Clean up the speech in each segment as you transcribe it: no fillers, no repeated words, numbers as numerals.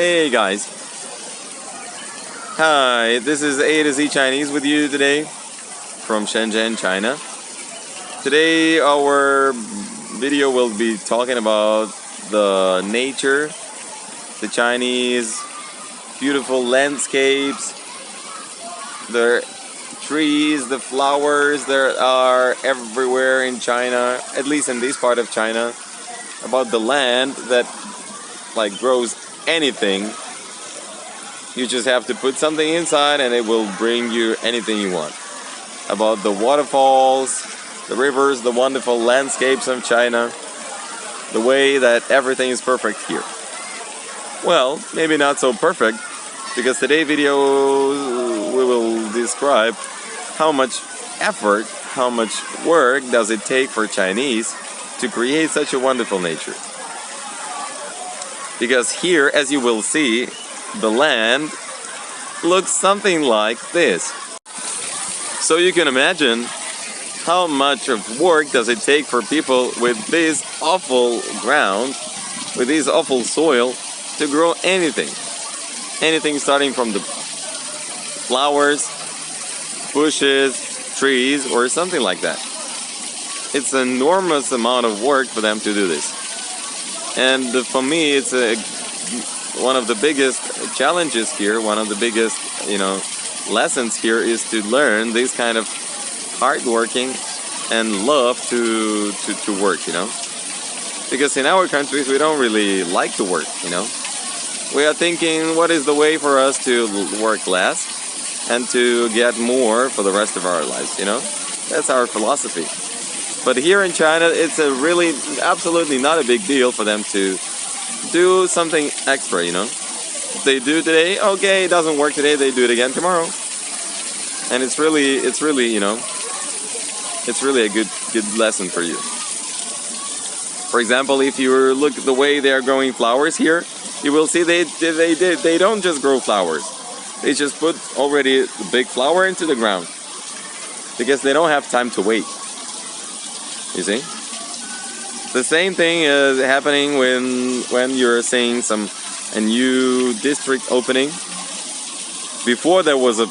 Hey guys, hi, this is A to Z Chinese with you today from Shenzhen, China. Today our video will be talking about the nature, the Chinese beautiful landscapes, the trees, the flowers that are everywhere in China, at least in this part of China, about the land that like grows anything. You just have to put something inside and it will bring you anything you want. About the waterfalls, the rivers, the wonderful landscapes of China, the way that everything is perfect here. Well, maybe not so perfect, because today's video we will describe how much effort, how much work does it take for Chinese to create such a wonderful nature. Because here, as you will see, the land looks something like this. So you can imagine how much of work does it take for people with this awful ground, with this awful soil, to grow anything. Anything starting from the flowers, bushes, trees, or something like that. It's an enormous amount of work for them to do this. And for me, it's one of the biggest challenges here, one of the biggest, lessons here is to learn this kind of hardworking and love to work, Because in our countries, we don't really like to work, We are thinking, what is the way for us to work less and to get more for the rest of our lives, That's our philosophy. But here in China, it's absolutely not a big deal for them to do something extra, If they do today, okay, it doesn't work today, they do it again tomorrow. And it's really a good lesson for you. For example, if you look at the way they are growing flowers here, you will see they don't just grow flowers. They just put already the big flower into the ground because they don't have time to wait. You see? The same thing is happening when you're seeing a new district opening. Before there was a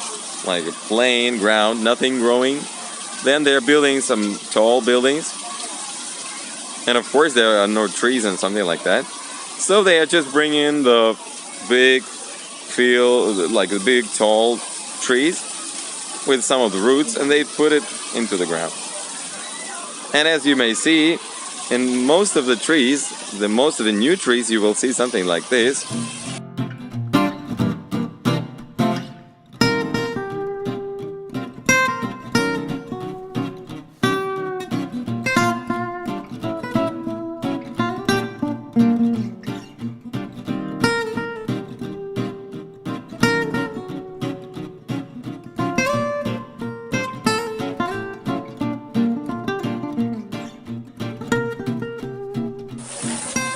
plain ground, nothing growing. Then they're building some tall buildings. And of course there are no trees and something like that. So they are just bringing the big field, like the big tall trees with some of the roots, and they put it into the ground. And as you may see, in most of the trees, most of the new trees, you will see something like this.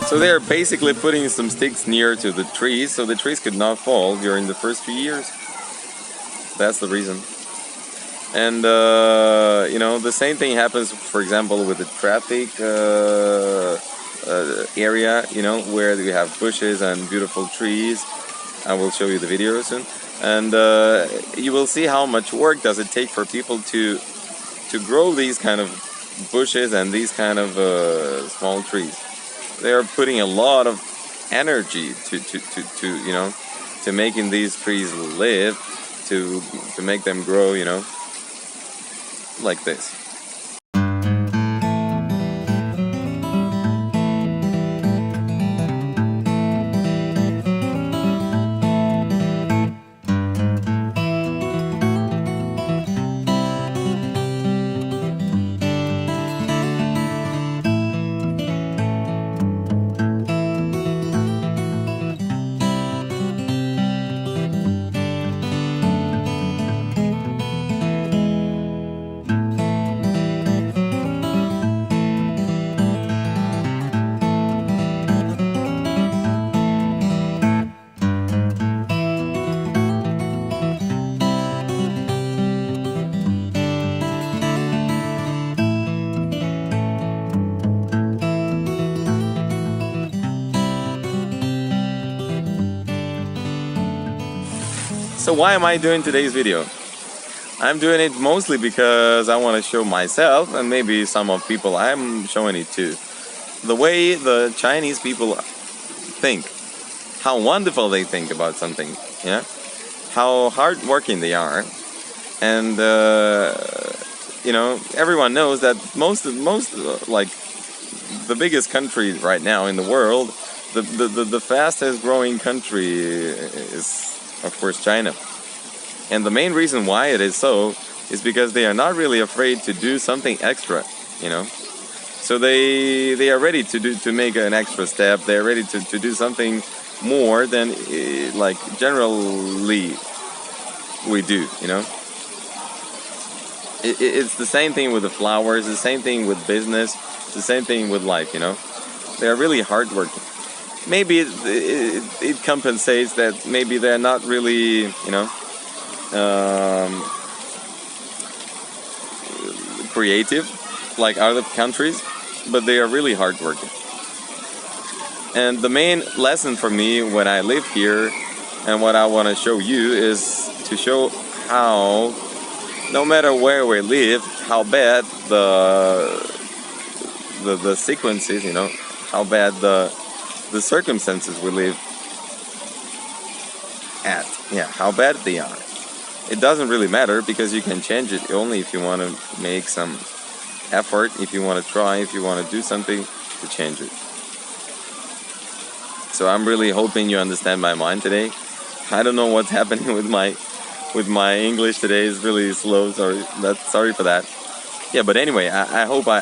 So they are basically putting some sticks near to the trees so the trees could not fall during the first few years. That's the reason. And the same thing happens, for example, with the traffic area, where we have bushes and beautiful trees. I will show you the video soon. And you will see how much work does it take for people to grow these kind of bushes and these kind of small trees. They are putting a lot of energy to making these trees live, to make them grow, like this. So why am I doing today's video? I'm doing it mostly because I want to show myself, and maybe some of people I'm showing it to, the way the Chinese people think, how wonderful they think about something, yeah, how hardworking they are, and you know, everyone knows that most like the biggest country right now in the world, the fastest growing country is of course China. And the main reason why it is so is because they are not really afraid to do something extra, you know. So they are ready to make an extra step. They're ready to do something more than like generally we do, you know. It's the same thing with the flowers, the same thing with business, the same thing with life, you know. They are really hardworking. Maybe it compensates that maybe they're not really, you know, creative like other countries, but they are really hardworking. And the main lesson for me when I live here and what I want to show you is to show how, no matter where we live, how bad the sequence is, you know, how bad the circumstances we live at, yeah, how bad they are. It doesn't really matter because you can change it only if you want to make some effort, if you want to try, if you want to do something to change it. So I'm really hoping you understand my mind today. I don't know what's happening with my English today. Is really slow. Sorry for that. Yeah, but anyway, I hope I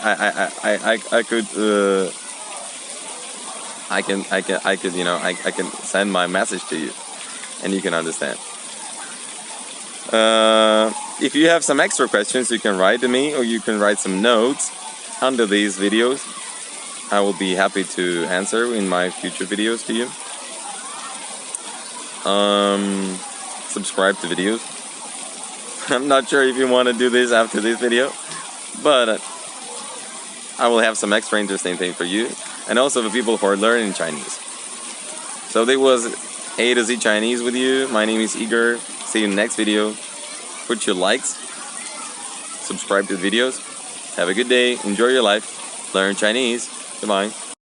could you know, I can send my message to you and you can understand. If you have some extra questions, you can write to me or you can write some notes under these videos. I will be happy to answer in my future videos to you. Subscribe to videos. I'm not sure if you want to do this after this video, but I will have some extra interesting thing for you and also for people who are learning Chinese. So there was A to Z Chinese with you. My name is Igor. See you in the next video. Put your likes. Subscribe to the videos. Have a good day. Enjoy your life. Learn Chinese. Goodbye.